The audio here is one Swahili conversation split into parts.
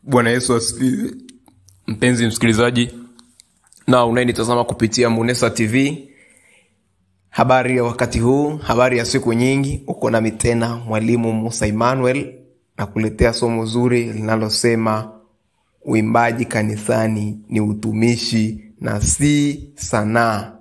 Bwana Yesu asifiwe. Mpenzi msikilizaji na unayenitazama kupitia Munesa TV. Habari ya wakati huu, habari ya siku nyingi. Uko nami tena mwalimu Musa Emmanuel na kuletea somo zuri linalosema uimbaji kanisani ni utumishi na si sanaa.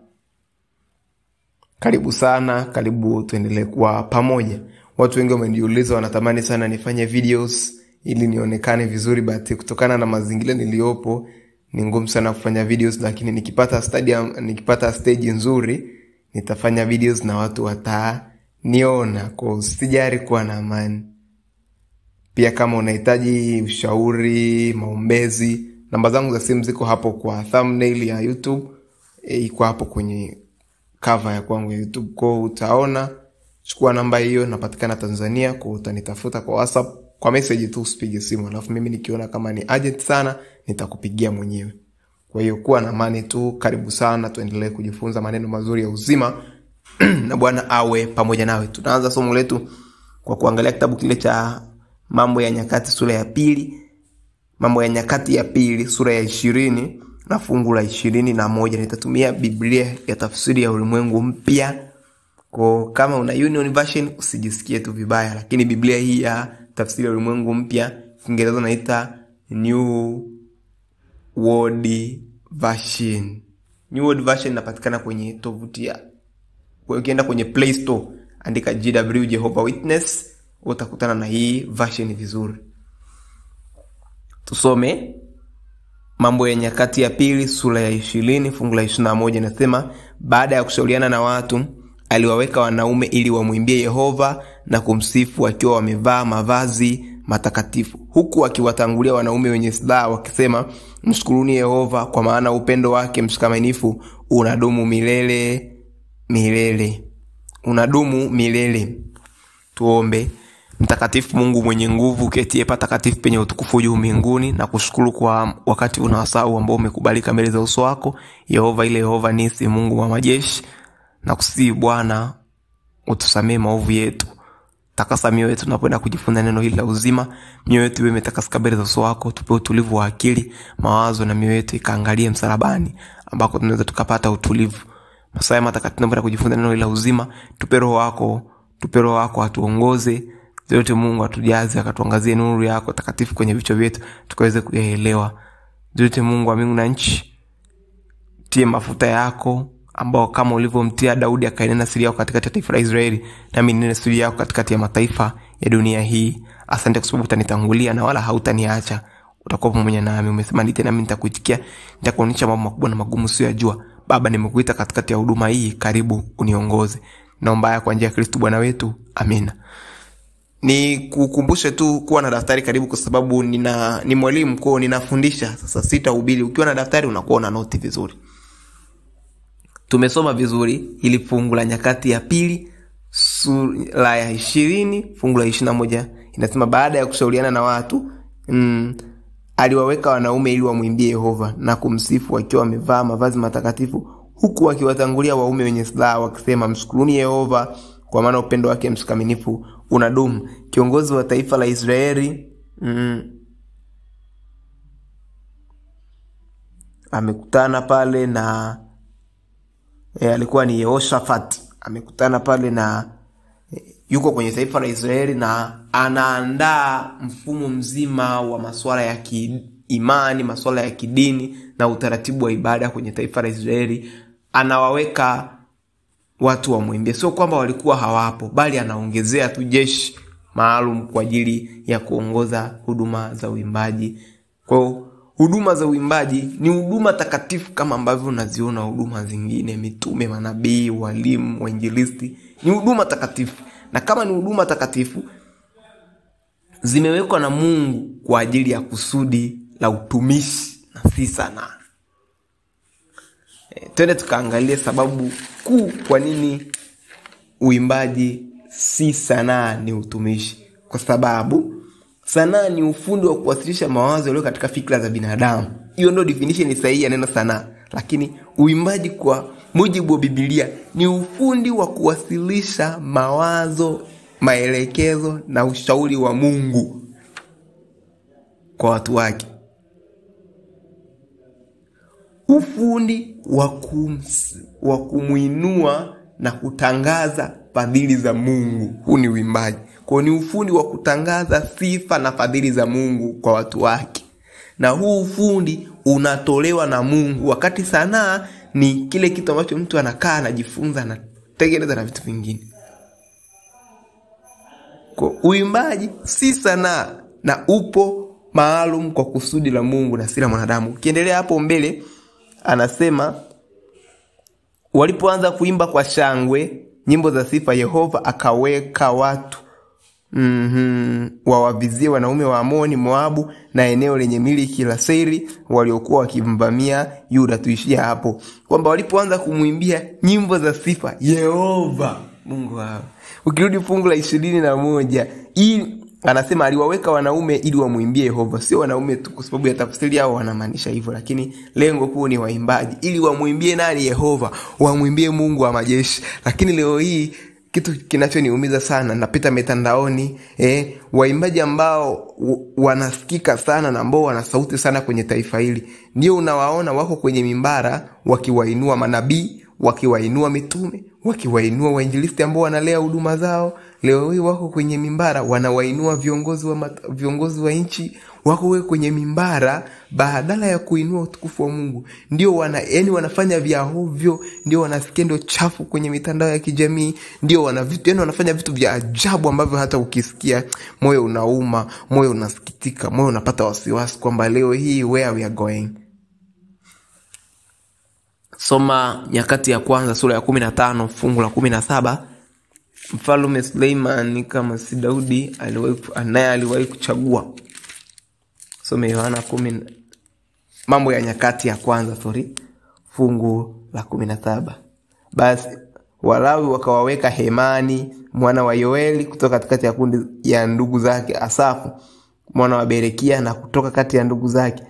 Karibu sana, karibu tuendelee kuwa pamoja. Watu wengi wameniuliza wanatamani sana nifanye videos ili nionekane vizuri, but kutokana na mazingira niliopo ni ngumu sana kufanya videos, lakini nikipata stage nzuri nitafanya videos na watu wataniona. Kwa usijari, kuwa na amani. Pia kama unahitaji ushauri, maombezi, namba zangu za simu ziko hapo kwa thumbnail ya YouTube, iko hapo kwenye cover ya kwangu ya YouTube. Kwa utaona, chukua namba hiyo, napatikana Tanzania. Kwa utanitafuta kwa WhatsApp, kwa message tu, usipige simu. Alafu mimi nikiona kama ni urgent sana nitakupigia mwenyewe. Kwa hiyo kuwa na amani tu, karibu sana, tuendelee kujifunza maneno mazuri ya uzima na Bwana awe pamoja nawe. Tunaanza somo letu kwa kuangalia kitabu kile cha Mambo ya Nyakati sura ya pili. Mambo ya Nyakati ya pili sura ya 20 na fungu la 21. Nitatumia Biblia ya tafsiri ya ulimwengu mpya. Kwa kama una Union Version usijisikie tu vibaya, lakini Biblia hii ya tafsiri ya ulimwengu mpya, Kiingereza naita New World Version. New World Version inapatikana kwenye tovuti ya. Kwa ukienda kwenye Play Store, andika JW Jehovah Witness, utakutana na hii version vizuri. Tusome Mambo ya Nyakati ya pili sura ya 20 fungu la 21. Nasema, baada ya kushauriana na watu, aliwaweka wanaume ili wamuimbie Yehova na kumsifu wakiwa wamevaa mavazi matakatifu, huku akiwatangulia wanaume wenye silaha wakisema, mshukuruni Yehova kwa maana upendo wake mshikamanifu unadumu milele milele. Unadumu milele. Tuombe. Mtakatifu Mungu mwenye nguvu, ketie patakatifu penye utukufu juu mbinguni, na kushukuru kwa wakati unawasau ambao umekubalika mbele za uso wako Yehova, ile Yehova nisi Mungu wa majeshi. Na kusihi Bwana utusamee maovu yetu. Takasa mioyo yetu tunapoenda kujifunza neno hili la uzima. Mioyo yetu iwe imetakasika mbele za uso wako. Tupe utulivu wa akili, mawazo na mioyo yetu ikaangalie msalabani ambako tunaweza tukapata utulivu. Masaa matakatifu tunapoenda kujifunza neno hili la uzima, tupe roho wako atuongoze. Zote Mungu atujaze, akatuangazie nuru yako takatifu kwenye vichwa vyetu tukaweze kuyaelewa. Zote Mungu wa mbingu na nchi, tie mafuta yako ambao kama ulivyomtia Daudi akainena siri yako katikati ya taifa la Israeli, nami ninene siri yako katikati ya mataifa ya dunia hii. Asante kwa sababu utanitangulia na wala hautaniacha. Utakuwa pamoja nami. Umesema nite nami nitakuitikia, nitakuonyesha mambo makubwa na magumu usiyojua. Baba, nimekuita katikati ya huduma hii, karibu uniongoze. Naomba haya kwa njia ya Kristo Bwana wetu. Amina. Ni kukumbushe tu kuwa na daftari karibu, kwa sababu ni mwalimu kwa ninafundisha. Sasa sitahubiri. Ukiwa na daftari unakuwa una noti vizuri. Tumesoma vizuri ili fungu la Nyakati ya pili sura ya 20 fungu la 21. Inasema, baada ya kushauriana na watu, aliwaweka wanaume ili wamuimbie Yehova na kumsifu wakiwa wamevaa mavazi matakatifu, huku wakiwatangulia waume wenye silaha wakisema, mshukuruni Yehova kwa maana upendo wake mshikamanifu unadumu. Kiongozi wa taifa la Israeli amekutana pale na alikuwa ni Yehoshafat. Amekutana pale na yuko kwenye taifa la Israeli na anaandaa mfumo mzima wa masuala ya kiimani, masuala ya kidini na utaratibu wa ibada kwenye taifa la Israeli. Anawaweka watu wa muimbie. Sio kwamba walikuwa hawapo, bali anaongezea tu jeshi maalum kwa ajili ya kuongoza huduma za uimbaji. Kwa huduma za uimbaji ni huduma takatifu kama ambavyo unaziona huduma zingine, mitume, manabii, walimu, wainjilisti. Ni huduma takatifu. Na kama ni huduma takatifu, zimewekwa na Mungu kwa ajili ya kusudi la utumishi na si sanaa. Twende tukaangalie sababu kuu kwa nini uimbaji si sanaa, ni utumishi. Kwa sababu sanaa ni ufundi wa kuwasilisha mawazo yaliyo katika fikra za binadamu. Hiyo ndio definition sahihi ya neno sanaa. Lakini uimbaji kwa mujibu wa Biblia ni ufundi wa kuwasilisha mawazo, maelekezo na ushauri wa Mungu kwa watu wake. Ufundi wa kumuinua na kutangaza fadhili za Mungu. Huu ni uimbaji. Kwa ni ufundi wa kutangaza sifa na fadhili za Mungu kwa watu wake. Na huu ufundi unatolewa na Mungu, wakati sanaa ni kile kitu ambacho mtu anakaa anajifunza na tengeneza na vitu vingine. Kwa uimbaji si sanaa na upo maalum kwa kusudi la Mungu na si la mwanadamu. Ukiendelea hapo mbele anasema walipoanza kuimba kwa shangwe nyimbo za sifa, Yehova akaweka watu wawavizie wanaume wa Amoni, Moabu na eneo lenye miliki la Seiri waliokuwa wakimvamia Yuda. Tuishia hapo kwamba walipoanza kumuimbia nyimbo za sifa Yehova Mungu wao. Ukirudi fungu la 21 anasema aliwaweka wanaume ili wamuimbie Yehova. Sio wanaume tu, kwa sababu ya tafsiri yao wanamaanisha hivyo, lakini lengo kuu ni waimbaji ili wamuimbie nani? Yehova, wamuimbie Mungu wa majeshi. Lakini leo hii kitu kinachoniumiza sana, napita mitandaoni waimbaji ambao wanasikika sana na ambao wana sauti sana kwenye taifa hili, ndio unawaona wako kwenye mimbara wakiwainua manabii, wakiwainua mitume, wakiwainua wainjilisti ambao wanalea huduma zao. Leo hii wako kwenye mimbara wanawainua viongozi wa nchi, wako kwenye mimbara badala ya kuinua utukufu wa Mungu. Ndio wanafanya vya hovyo, ndio wanasikendo chafu kwenye mitandao ya kijamii, ndio wanafanya vitu vya ajabu ambavyo hata ukisikia moyo unauma, moyo unasikitika, moyo unapata wasiwasi kwamba leo hii where we are going. Soma Nyakati ya Kwanza sura ya 15 fungu la 17. Mfalme Suleiman kama si Daudi aliwahi kuchagua. Soma Yohana 10, Mambo ya Nyakati ya Kwanza fungu la 17. Basi Walawi wakawaweka Hemani mwana wa Yoeli kutoka katikati ya kundi ya ndugu zake, Asafu mwana wa Berekia na kutoka kati ya ndugu zake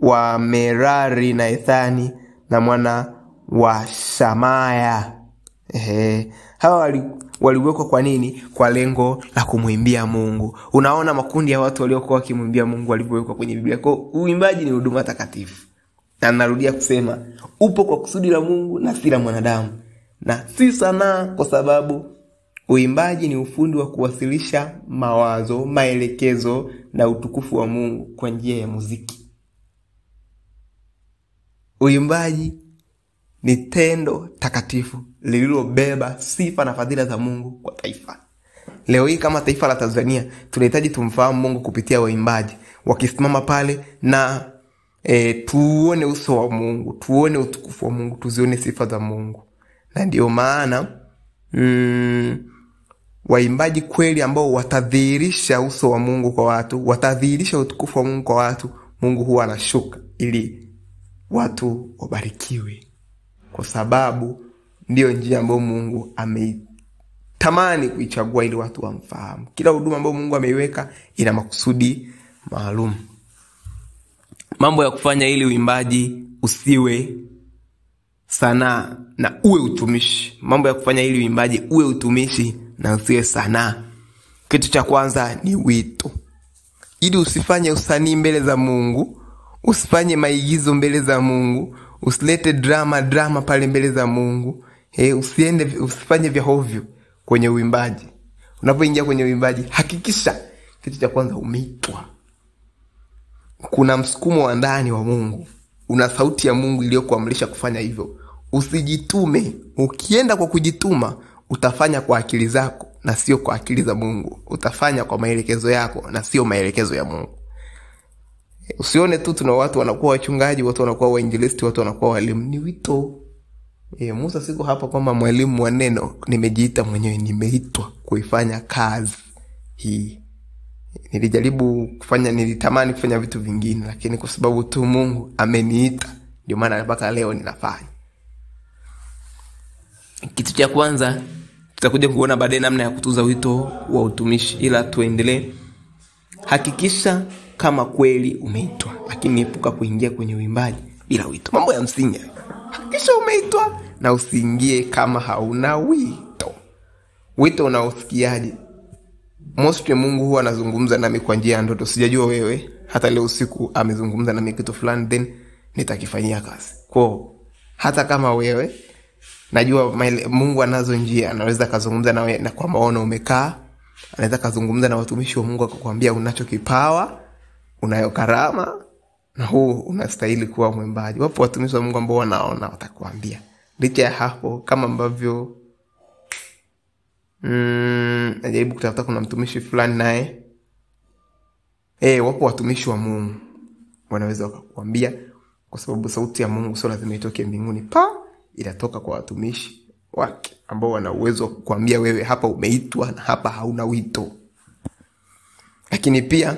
wa Merari na Ethani na mwana wa Shamaya. Hawa waliwekwa kwa nini? Kwa lengo la kumuimbia Mungu. Unaona makundi ya watu waliokuwa wakimuimbia Mungu walivyowekwa kwenye Biblia. Kwa uimbaji ni huduma takatifu. Na narudia kusema upo kwa kusudi la Mungu na si la mwanadamu. Na si sanaa, kwa sababu uimbaji ni ufundi wa kuwasilisha mawazo, maelekezo na utukufu wa Mungu kwa njia ya muziki. Uimbaji ni tendo takatifu lililobeba sifa na fadhila za Mungu kwa taifa. Leo hii kama taifa la Tanzania tunahitaji tumfahamu Mungu kupitia waimbaji wakisimama pale na tuone uso wa Mungu, tuone utukufu wa Mungu, tuzione sifa za Mungu. Na ndio maana waimbaji kweli ambao watadhihirisha uso wa Mungu kwa watu, watadhihirisha utukufu wa Mungu kwa watu, Mungu huwa anashuka ili watu wabarikiwe, kwa sababu ndio njia ambayo Mungu ameitamani kuichagua ili watu wamfahamu. Kila huduma ambayo Mungu ameiweka ina makusudi maalum. Mambo ya kufanya ili uimbaji usiwe sanaa na uwe utumishi. Mambo ya kufanya ili uimbaji uwe utumishi na usiwe sanaa. Kitu cha kwanza ni wito. Ili usifanye usanii mbele za Mungu, usifanye maigizo mbele za Mungu, usilete drama pale mbele za Mungu. Usifanye vya hovyo kwenye uimbaji. Unapoingia kwenye uimbaji, hakikisha kitu cha kwanza umeitwa. Kuna msukumo wa ndani wa Mungu. Una sauti ya Mungu iliyokuamrisha kufanya hivyo. Usijitume. Ukienda kwa kujituma, utafanya kwa akili zako na sio kwa akili za Mungu. Utafanya kwa maelekezo yako na sio maelekezo ya Mungu. Usione tu tuna watu wanakuwa wachungaji, watu wanakuwa wainjilisti, watu wanakuwa walimu. Ni wito. Musa siko hapa kama mwalimu wa neno, nimejiita mwenyewe, nimeitwa kuifanya kazi hii. Nilitamani kufanya vitu vingine, lakini kwa sababu tu Mungu ameniita, ndio maana mpaka leo ninafanya. Kitu cha kwanza tutakuja kuona baadaye namna ya kutunza wito wa utumishi, ila tuendelee. Hakikisha kama kweli umeitwa, lakini epuka kuingia kwenye uimbaji bila wito. Mambo ya msingi. Hakikisha umeitwa na usiingie kama hauna wito. Wito unaosikiaje? mostly Mungu huwa anazungumza nami kwa njia ya ndoto. Sijajua wewe, hata leo usiku amezungumza nami kitu fulani, then nitakifanyia kazi. Kwa hata kama wewe, najua Mungu anazo njia. Anaweza kuzungumza na wewe na kwa maono umekaa. Anaweza kuzungumza na watumishi wa Mungu akakwambia unacho kipawa, unayo karama, na huu unastahili kuwa mwimbaji. Wapo watumishi wa Mungu ambao wanaona watakwambia. Licha ya hapo, kama ambavyo najaribu kutafuta, kuna mtumishi fulani naye wapo watumishi wa Mungu wanaweza kukuambia, kwa sababu sauti ya Mungu sio lazima itoke mbinguni inatoka kwa watumishi wake ambao wana uwezo wa kukuambia wewe hapa umeitwa na hapa hauna wito. Lakini pia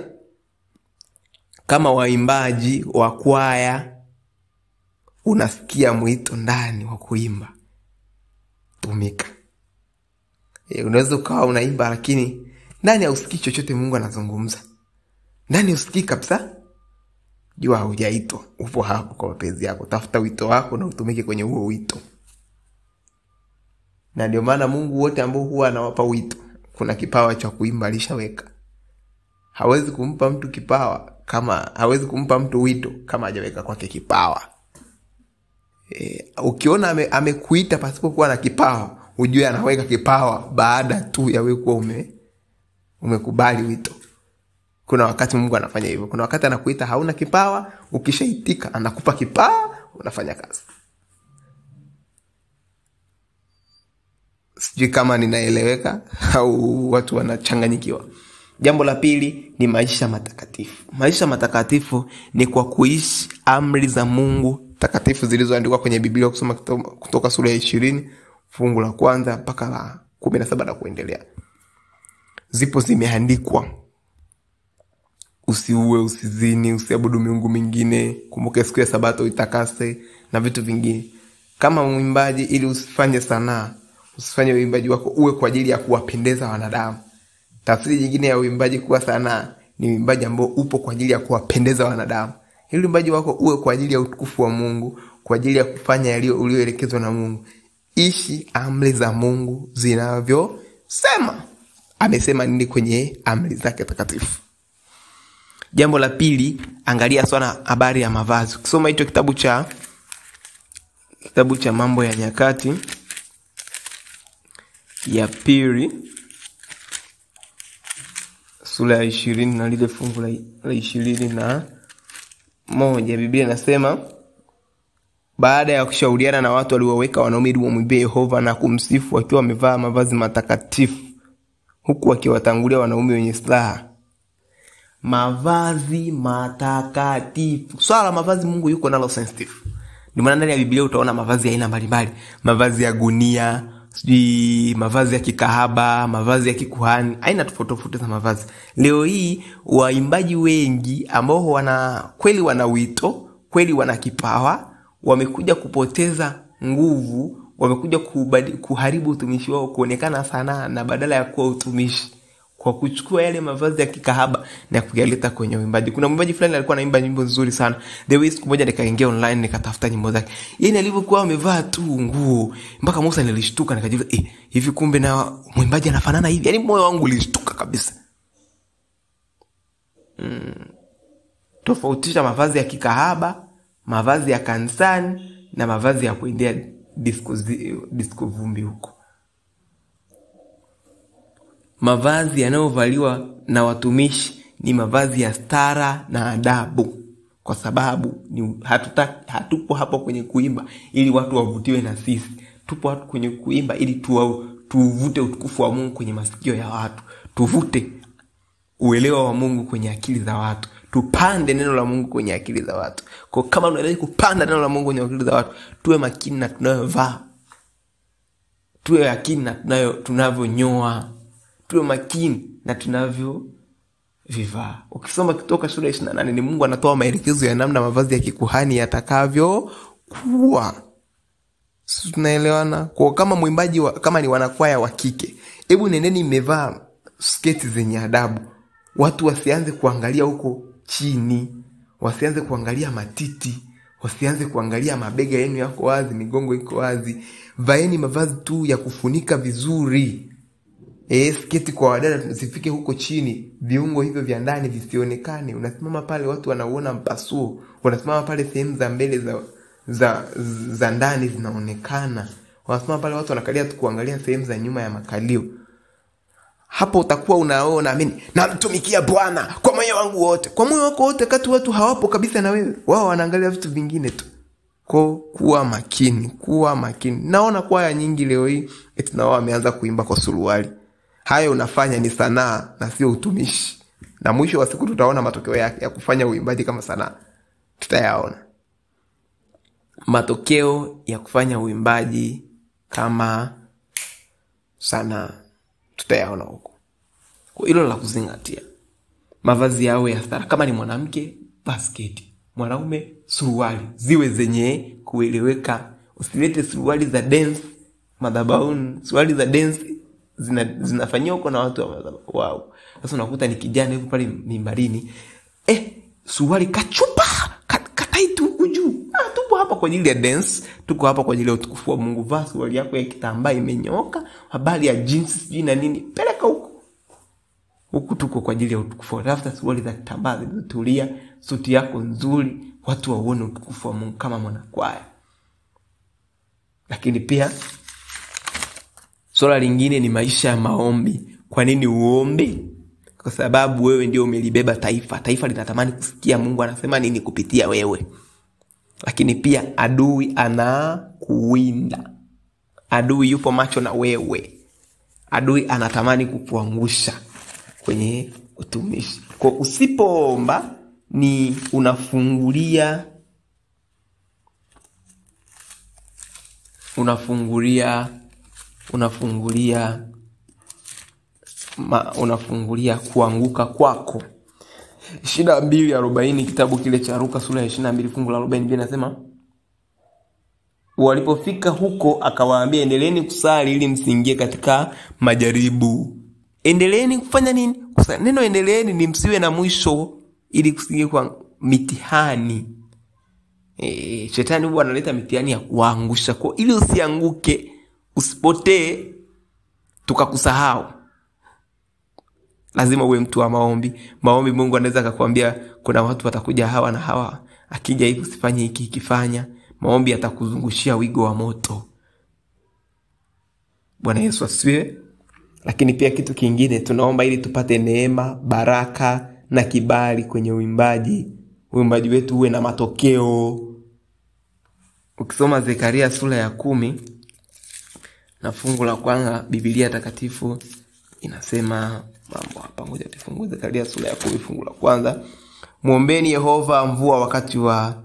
kama waimbaji wa kwaya unasikia mwito ndani wa kuimba, tumika. Unaweza ukawa unaimba lakini ndani hausikii chochote Mungu anazungumza. Ndani usikii kabisa, jua hujaitwa. Upo hapo kwa mapenzi yako. Tafuta wito wako na utumike kwenye huo wito. Na ndio maana Mungu wote ambao huwa anawapa wito, kuna kipawa cha kuimba alishaweka. Hawezi kumpa mtu kipawa kama hawezi kumpa mtu wito kama hajaweka kwake kipawa. Ukiona amekuita pasipo kuwa na kipawa, ujue anaweka kipawa baada tu ya wewe kuwa umekubali wito. Kuna wakati Mungu anafanya hivyo. Kuna wakati anakuita hauna kipawa, ukishaitika anakupa kipawa, unafanya kazi. Sijui kama ninaeleweka au watu wanachanganyikiwa. Jambo la pili ni maisha matakatifu. Maisha matakatifu ni kwa kuishi amri za Mungu takatifu zilizoandikwa kwenye Biblia. Kusoma kutoka sura ya 20 fungu la 1 mpaka la 17 na kuendelea. Zipo zimeandikwa: usiue, usizini, usiabudu miungu mingine, kumbuka siku ya Sabato itakase, na vitu vingine. Kama mwimbaji, ili usifanye sanaa, usifanye uimbaji wako uwe kwa ajili ya kuwapendeza wanadamu. Tafsiri nyingine ya uimbaji kuwa sanaa ni uimbaji ambao upo kwa ajili ya kuwapendeza wanadamu. Ili uimbaji wako uwe kwa ajili ya utukufu wa Mungu, kwa ajili ya kufanya yaliyo ulioelekezwa na Mungu. Ishi amri za Mungu zinavyosema. Amesema nini kwenye amri zake takatifu? Jambo la pili, angalia sana habari ya mavazi. Kusoma hicho kitabu cha Mambo ya Nyakati ya pili sura ya 20 na lile fungu la 21, Biblia inasema: baada ya kushauriana na watu walioweka wanaume ili wamwimbie Yehova na kumsifu wakiwa wamevaa mavazi matakatifu, huku wakiwatangulia wanaume wenye silaha. Mavazi matakatifu. Swala mavazi Mungu yuko nalo sensitive. Ndio maana ndani ya Biblia utaona mavazi ya aina mbalimbali. Mavazi ya gunia, mavazi ya kikahaba, mavazi ya kikuhani, aina tofauti za mavazi. Leo hii waimbaji wengi ambao kweli wana wito, kweli wana kipawa, wamekuja kupoteza nguvu, wamekuja kuharibu utumishi wao kuonekana sanaa na badala ya kuwa utumishi, kwa kuchukua yale mavazi ya kikahaba na kuyaleta kwenye uimbaji. Kuna mwimbaji fulani alikuwa anaimba nyimbo nzuri sana. The way siku moja nikaingia online nikatafuta nyimbo zake. Yeye alivyokuwa amevaa tu nguo, mpaka Musa nilishtuka, nikajiuliza hivi kumbe na mwimbaji anafanana hivi? Yaani moyo wangu ulishtuka kabisa. Tofautisha mavazi ya kikahaba, mavazi ya kanisani na mavazi ya kuendea disco vumbi huko. Mavazi yanayovaliwa na watumishi ni mavazi ya stara na adabu, kwa sababu hatupo hapo kwenye kuimba ili watu wavutiwe na sisi. Tupo hapo kwenye kuimba ili tuvute utukufu wa Mungu kwenye masikio ya watu, tuvute uelewa wa Mungu kwenye akili za watu, tupande neno la Mungu kwenye akili za watu. Kwa kama unataka kupanda neno la Mungu kwenye akili za watu, tuwe makini na tunayovaa, tuwe makini na tunavyonyoa, tuwe makini na tunavyovivaa. Ukisoma kutoka sura 28 ni Mungu anatoa maelekezo ya namna mavazi ya kikuhani yatakavyo kuwa. Sisi tunaelewana? Kwa kama mwimbaji kama ni wanakwaya wa kike, hebu nendeni mmevaa sketi zenye adabu. Watu wasianze kuangalia huko chini, wasianze kuangalia matiti, wasianze kuangalia mabega yenu yako wazi, migongo iko wazi. Vaeni mavazi tu ya kufunika vizuri. sketi kwa wadada zifike huko chini, viungo hivyo vya ndani visionekane. Unasimama pale watu wanauona mpasuo, unasimama pale sehemu za mbele za ndani zinaonekana, unasimama pale watu wanakalia tu kuangalia sehemu za nyuma ya makalio. Hapo utakuwa unaona amini, namtumikia Bwana kwa moyo wangu wote. Kwa moyo wako wote, kati watu hawapo kabisa na wewe, wao wanaangalia vitu vingine tu. Kuwa makini. Naona kwaya nyingi leo hii eti na wao wameanza kuimba kwa suruali. Hayo unafanya ni sanaa na sio utumishi. Na mwisho wa siku tutaona matokeo yake ya kufanya uimbaji kama sanaa. Tutayaona matokeo ya kufanya uimbaji kama sanaa, tutayaona huko. Kwa hilo la kuzingatia. Mavazi yao ya stara, kama ni mwanamke basketi, mwanaume suruali ziwe zenye kueleweka. Usilete suruali za dance madhabahuni. Suruali za dance zinafanywa huko na watu wa madhabahu. Wow. Sasa unakuta ni kijana yuko pale mimbarini, suruali kachupa kataitu huko juu. Tupo hapa kwa ajili ya dance, tuko hapa kwa ajili ya utukufu wa Mungu. Vaa suruali yako ya kitambaa imenyoka, habari ya jeans sijui na nini, peleka huko. Huku tuko kwa ajili ya utukufu. Tafuta suruali za kitambaa zilizotulia, suti yako nzuri, watu waone utukufu wa Mungu kama mwanakwaya. Lakini pia swala lingine ni maisha ya maombi. Kwa nini uombe? Kwa sababu wewe ndio umelibeba taifa. Taifa linatamani kusikia Mungu anasema nini kupitia wewe. Lakini pia adui anakuwinda. Adui yupo macho na wewe. Adui anatamani kukuangusha kwenye utumishi. Kwa usipoomba ni unafungulia kuanguka kwako. 22:40 kitabu kile cha Luka sura ya 22 fungu la 40 inasema, walipofika huko akawaambia, endeleeni kusali ili msiingie katika majaribu. Endeleeni kufanya nini? Kusali. Neno endeleeni ni msiwe na mwisho, ili kusiingie kwa mitihani. Shetani huwa analeta mitihani ya kuangusha, kwa ili usianguke, usipotee tukakusahau. Lazima uwe mtu wa maombi. Maombi Mungu anaweza akakwambia kuna watu watakuja hawa na hawa, akija hivi usifanye hiki, ikifanya maombi atakuzungushia wigo wa moto. Bwana Yesu asifiwe. Lakini pia kitu kingine tunaomba ili tupate neema, baraka na kibali kwenye uimbaji. Uimbaji wetu uwe na matokeo. Ukisoma Zekaria sura ya 10 na fungu la kwanza, Biblia takatifu inasema mambo hapa. Ngoja tufungue Zekaria sura ya 10 fungu la kwanza. Muombeni Yehova mvua wakati wa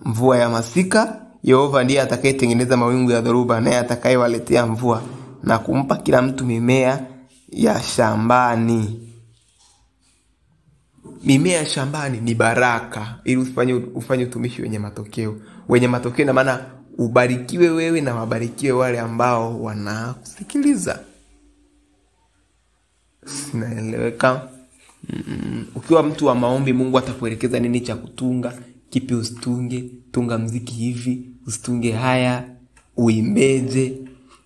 mvua ya masika. Yehova ndiye atakayetengeneza mawingu ya dhoruba, naye atakayewaletea mvua na kumpa kila mtu mimea ya shambani. Mimea ya shambani ni baraka, ili ufanye utumishi wenye matokeo. Wenye matokeo na maana ubarikiwe wewe na wabarikiwe wale ambao wanakusikiliza. Sinaeleweka? Ukiwa mtu wa maombi, Mungu atakuelekeza nini cha kutunga, kipi usitunge, tunga mziki hivi, usitunge haya, uimbeje.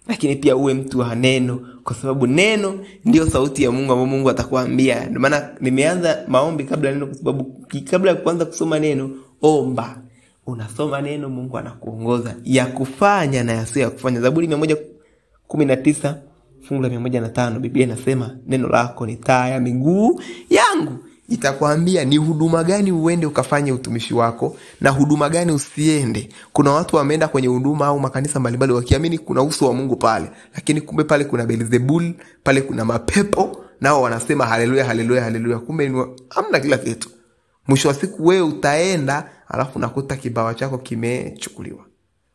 Lakini pia uwe mtu wa neno, kwa sababu neno ndio sauti ya Mungu ambayo Mungu atakwambia. Ndio maana nimeanza maombi kabla neno, kwa sababu kabla ya kuanza kusoma neno, omba. Unasoma neno, Mungu anakuongoza ya kufanya na yasiyo ya kufanya. Zaburi 119 fungu la 105, Biblia inasema, neno lako ni taa ya miguu yangu. Itakwambia ni huduma gani uende ukafanye utumishi wako na huduma gani usiende. Kuna watu wameenda kwenye huduma au makanisa mbalimbali wakiamini kuna uso wa Mungu pale, lakini kumbe pale kuna Beelzebul, pale kuna mapepo, nao wanasema haleluya haleluya haleluya, kumbe hamna kila kitu. Mwisho wa siku wewe utaenda, alafu nakuta kibawa chako kimechukuliwa.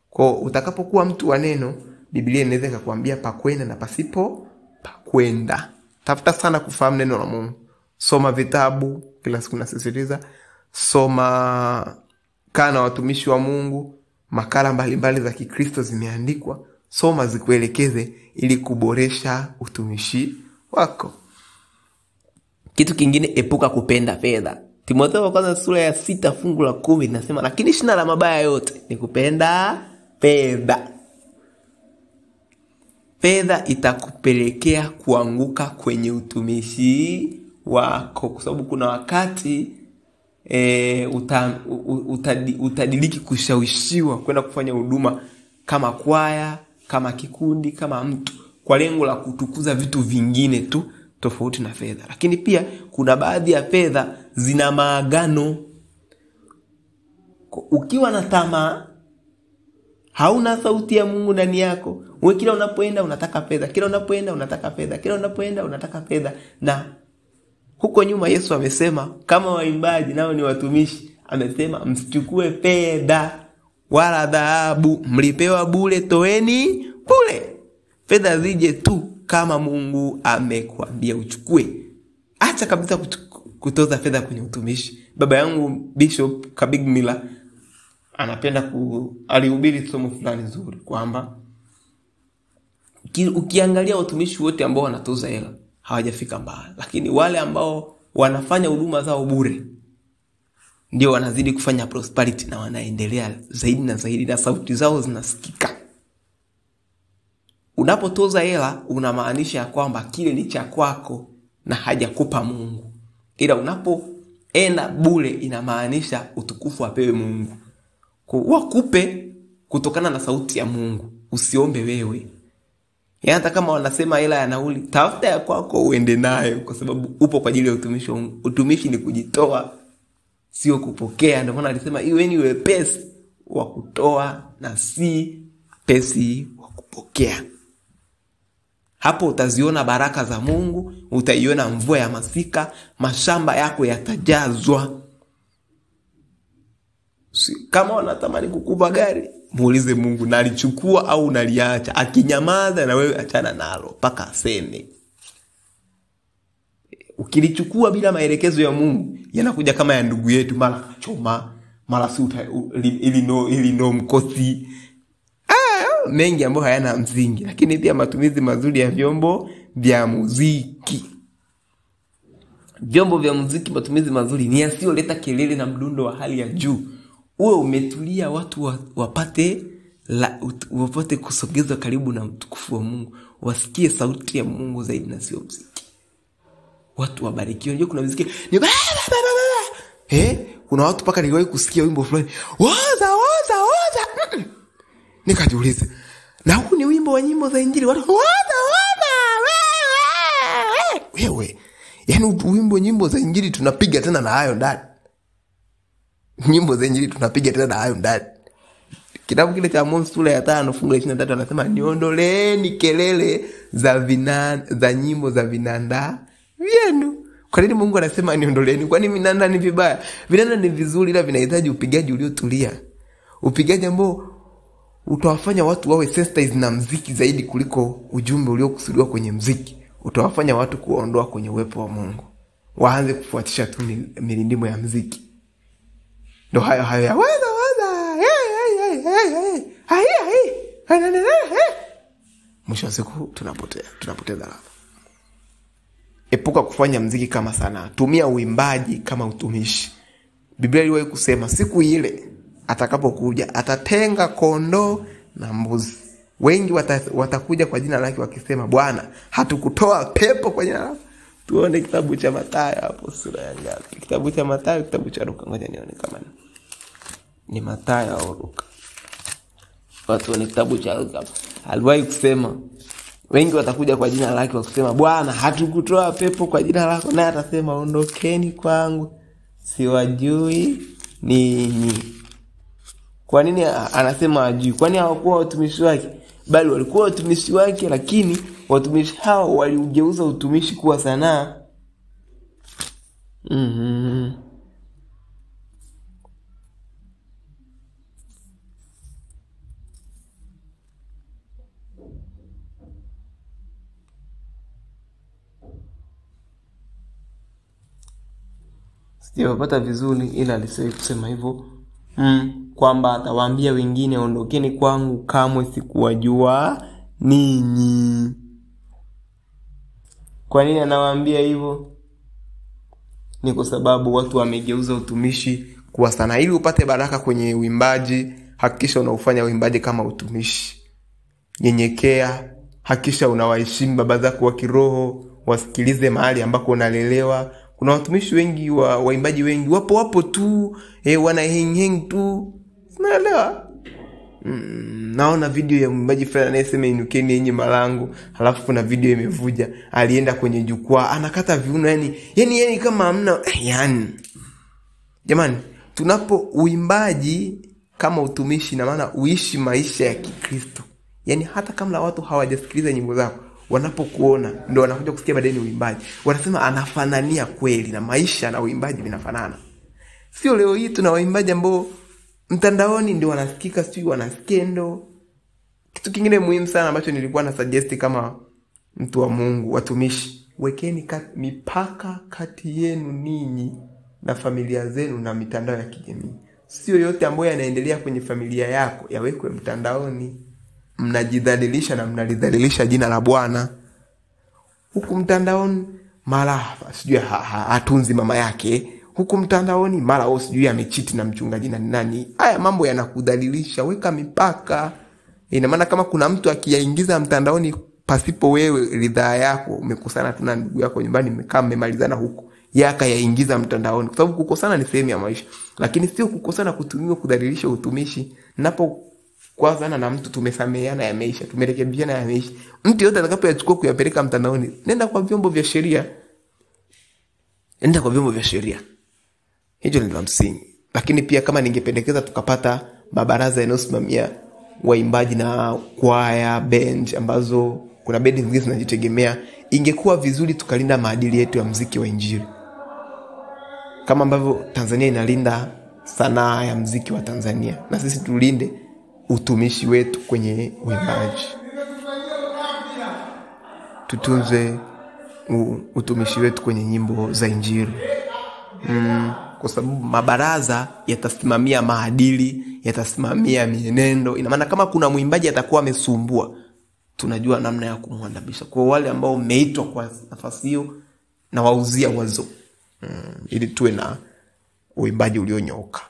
Kwa utakapokuwa mtu wa neno, Biblia inaweza kukuambia pa kwenda na pasipo pa kwenda. Tafuta sana kufahamu neno la Mungu. Soma vitabu kila siku, nasisitiza. Soma, kana watumishi wa Mungu, makala mbalimbali za Kikristo zimeandikwa. Soma zikuelekeze ili kuboresha utumishi wako. Kitu kingine, epuka kupenda fedha. Timotheo wa kwanza sura ya 6 fungu la 10 linasema, lakini shina la mabaya yote ni kupenda fedha. fedha itakupelekea kuanguka kwenye utumishi wako, kwa sababu kuna wakati utadiliki kushawishiwa kwenda kufanya huduma kama kwaya, kama kikundi, kama mtu, kwa lengo la kutukuza vitu vingine tu tofauti na fedha. Lakini pia kuna baadhi ya fedha zina maagano. Ukiwa na tamaa, hauna sauti ya Mungu ndani yako, wewe kila unapoenda unataka fedha, kila unapoenda unataka fedha, kila unapoenda unataka fedha. Na huko nyuma Yesu amesema kama waimbaji nao ni watumishi, amesema msichukue fedha wala dhahabu, mlipewa bure, toeni bure. Fedha zije tu kama Mungu amekwambia uchukue. Acha kabisa kutoza fedha kwenye utumishi. Baba yangu Bishop Kabig Miller anapenda alihubiri somo fulani nzuri kwamba ukiangalia watumishi wote ambao wanatoza hela hawajafika mbali, lakini wale ambao wanafanya huduma zao bure ndio wanazidi kufanya prosperity na wanaendelea zaidi na zaidi, na sauti zao zinasikika. Unapotoza hela unamaanisha ya kwamba kile ni cha kwako na hajakupa Mungu. Ila unapoenda bure inamaanisha utukufu apewe Mungu. Wakupe kutokana na sauti ya Mungu, usiombe wewe. Hata kama wanasema hela ya nauli, tafuta ya kwako uende nayo, kwa sababu upo kwa ajili ya utumishi. Utumishi ni kujitoa, sio kupokea. Ndio maana alisema iweni wepesi wa kutoa na si pesi wa kupokea. Hapo utaziona baraka za Mungu, utaiona mvua ya masika, mashamba yako yatajazwa. Kama wanatamani kukupa gari, muulize Mungu nalichukua au naliacha. Akinyamaza na wewe achana nalo mpaka aseme. Ukilichukua bila maelekezo ya Mungu, yanakuja kama ya ndugu yetu, mara kachoma, mara suta ili no mkosi. Mengi ambayo hayana msingi. Lakini pia matumizi mazuri ya vyombo vya muziki. Vyombo vya muziki, matumizi mazuri ni yasiyoleta kelele na mdundo wa hali ya juu. Uwe umetulia, watu wapate kusogezwa karibu na utukufu wa Mungu, wasikie sauti ya Mungu zaidi na sio muziki. Watu wabarikiwe. Unajua kuna muziki ni kuna watu paka niliwahi kusikia wimbo fulani, waza. Nikajiuliza, na huu ni wimbo wa nyimbo za Injili? Watu wewe, yani wimbo nyimbo za Injili tunapiga tena na hayo ndani. Nyimbo za Injili tunapiga tena na hayo ndani. Kitabu kile cha Amos sura ya 5 fungu la 23 anasema niondoleeni kelele za nyimbo za vinanda vyenu. Kwa nini Mungu anasema niondoleeni? Kwani vinanda ni vibaya? Vinanda ni vizuri, ila vinahitaji upigaji uliotulia. Upigaji ambao utawafanya watu wawe sensitized na muziki zaidi kuliko ujumbe uliokusudiwa kwenye muziki. Utawafanya watu kuondoa kwenye uwepo wa Mungu, waanze kufuatisha tu milindimo ya muziki. Ndio hayo ya waza. Mwisho wa siku tunapoteza raha. Epuka kufanya muziki kama sanaa. Tumia uimbaji kama utumishi. Biblia iliwahi kusema siku ile atakapokuja atatenga kondoo na mbuzi. Wengi watakuja kwa jina lake wakisema, Bwana, hatukutoa pepo kwa jina lako? Tuone kitabu cha Mathayo hapo sura ya ngapi? Kitabu cha Mathayo, kitabu cha Luka. Ngoja nione kama ni Mathayo au Luka. Watu ni kitabu cha Luka. Aliwahi kusema wengi watakuja kwa jina lake wakisema, Bwana, hatukutoa pepo kwa jina lako? Naye atasema, ondokeni kwangu, siwajui ninyi. Kwa nini anasema ajui? Kwani hawakuwa watumishi wake? Bali walikuwa watumishi wake, lakini watumishi hao waliugeuza utumishi kuwa sanaa. Sijapata vizuri, ila alisema kusema hivyo kwamba atawaambia wengine, ondokeni kwangu, kamwe sikuwajua ninyi. Kwa nini anawaambia hivyo? Ni kwa sababu watu wamegeuza utumishi kuwa sanaa. Ili upate baraka kwenye uimbaji, hakikisha unaufanya uimbaji kama utumishi. Nyenyekea, Hakisha unawaheshimu baba zako wa kiroho, wasikilize mahali ambako unalelewa. Kuna watumishi wengi waimbaji wengi wapo tu wana heng tu, unaelewa. Naona video ya mwimbaji fulani anayesema inukeni yenye malango, halafu kuna video imevuja, alienda kwenye jukwaa anakata viuno, yani kama hamna yani. Jamani, tunapo uimbaji kama utumishi, na maana uishi maisha ya Kikristo. Yani hata kama watu hawajasikiliza nyimbo zako, wanapokuona ndio wanakuja kusikia baadaye ni uimbaji, wanasema anafanania kweli, na maisha na uimbaji vinafanana. Sio leo hii tuna waimbaji ambao mtandaoni ndio wanasikika, sio wanaskendo. Kitu kingine muhimu sana ambacho nilikuwa na suggest kama mtu wa Mungu, watumishi, wekeni mipaka kati yenu ninyi na familia zenu na mitandao ya kijamii. Sio yote ambayo yanaendelea kwenye familia yako yawekwe mtandaoni. Mnajidhalilisha na mnalidhalilisha jina la Bwana. Huku mtandaoni mara sijui hatunzi mama yake, huku mtandaoni mara sijui amechiti na mchungaji na nani. Haya mambo yanakudhalilisha, weka mipaka. Ina maana kama kuna mtu akiyaingiza mtandaoni pasipo wewe ridhaa yako, umekosana tu na ndugu yako nyumbani, mmekaa mmemalizana huko, yaka yaingiza mtandaoni, kwa sababu kukosana ni sehemu ya maisha. Lakini sio kukosana kutumiwa kudhalilisha utumishi. Napo kwazana na mtu tumesameheana yameisha, tumerekebishana yameisha. Mtu yote atakapoyachukua kuyapeleka mtandaoni, nenda kwa vyombo vya sheria. Nenda kwa vyombo vya sheria. Hicho ni la msingi. Lakini pia kama ningependekeza tukapata mabaraza yanayosimamia waimbaji na kwaya, band ambazo kuna bendi zingine zinajitegemea, ingekuwa vizuri tukalinda maadili yetu ya muziki wa Injili. Kama ambavyo Tanzania inalinda sanaa ya muziki wa Tanzania, na sisi tulinde utumishi wetu kwenye uimbaji. Tutunze utumishi wetu kwenye nyimbo za Injili. Kwa sababu mabaraza yatasimamia maadili, yatasimamia mienendo. Ina maana kama kuna mwimbaji atakuwa amesumbua, tunajua namna ya kumwandabisha. Kwa wale ambao umeitwa kwa nafasi hiyo, na wauzia wazo ili tuwe na uimbaji ulionyooka.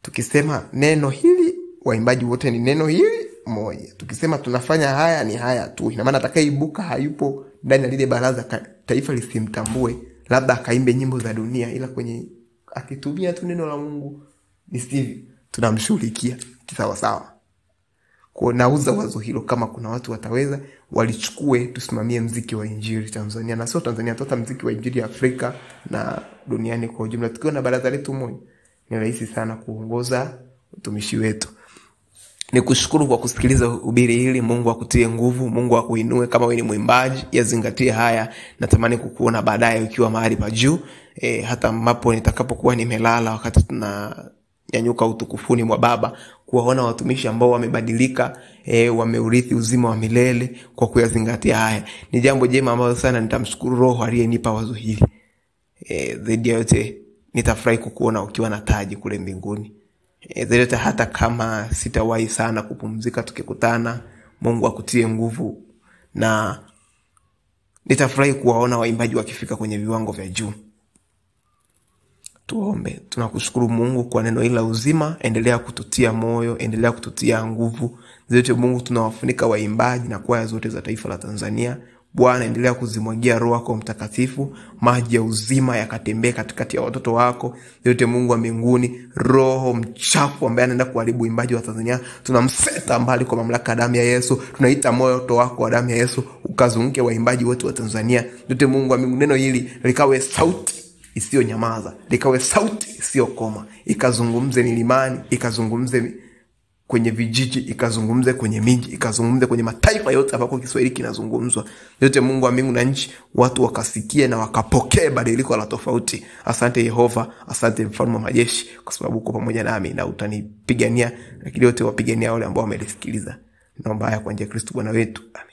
Tukisema neno hili, waimbaji wote ni neno hili moja. Tukisema tunafanya haya ni haya tu. Ina maana atakayeibuka hayupo ndani ya lile baraza, taifa lisimtambue, labda akaimbe nyimbo za dunia, ila kwenye akitumia tu neno la Mungu ni sivyo, tunamshughulikia sawa sawa. Kwa nauza wazo hilo, kama kuna watu wataweza walichukue, tusimamie muziki wa Injili Tanzania, na sio Tanzania tu, muziki wa Injili Afrika na duniani kwa ujumla. Tukiwa na baraza letu moja, ni rahisi sana kuongoza utumishi wetu. Nikushukuru kwa kusikiliza ubiri hili. Mungu akutie nguvu, Mungu akuinue. Kama wewe ni mwimbaji, yazingatie haya. Natamani kukuona baadaye ukiwa mahali pa juu, hata ambapo nitakapokuwa nimelala, wakati tunanyanyuka utukufuni mwa Baba, kuwaona watumishi ambao wamebadilika, wameurithi uzima wa milele kwa kuyazingatia haya. Ni jambo jema ambalo sana nitamshukuru Roho aliyenipa wazo hili. Zaidi ya yote nitafurahi kukuona ukiwa na taji kule mbinguni. Zaidi hata kama sitawahi sana kupumzika tukikutana. Mungu akutie nguvu, na nitafurahi kuwaona waimbaji wakifika kwenye viwango vya juu. Tuombe. Tunakushukuru Mungu kwa neno hili la uzima. Endelea kututia moyo, endelea kututia nguvu. Zote Mungu, tunawafunika waimbaji na kwaya zote za taifa la Tanzania. Bwana, endelea kuzimwagia Roho yako Mtakatifu, maji ya uzima yakatembee katikati ya watoto wako. Yote Mungu wa mbinguni, roho mchafu ambaye anaenda kuharibu uimbaji wa Tanzania, tunamseta mbali kwa mamlaka ya damu ya Yesu. Tunaita moto wako wa damu ya Yesu ukazunguke waimbaji wote wa Tanzania. Yote Mungu wa mbinguni, neno hili likawe sauti isiyo nyamaza, likawe sauti isiyo koma, ikazungumze milimani, ikazungumze kwenye vijiji, ikazungumze kwenye miji, ikazungumze kwenye mataifa yote ambako Kiswahili kinazungumzwa. Yote Mungu wa mbingu na nchi, watu wakasikie na wakapokee badiliko la tofauti. Asante Yehova, asante Mfalme wa majeshi, kwa sababu uko pamoja nami na utanipigania, lakini yote wapigania wale ambao wamelisikiliza. Naomba haya kwa njia ya Kristo Bwana wetu. Amen.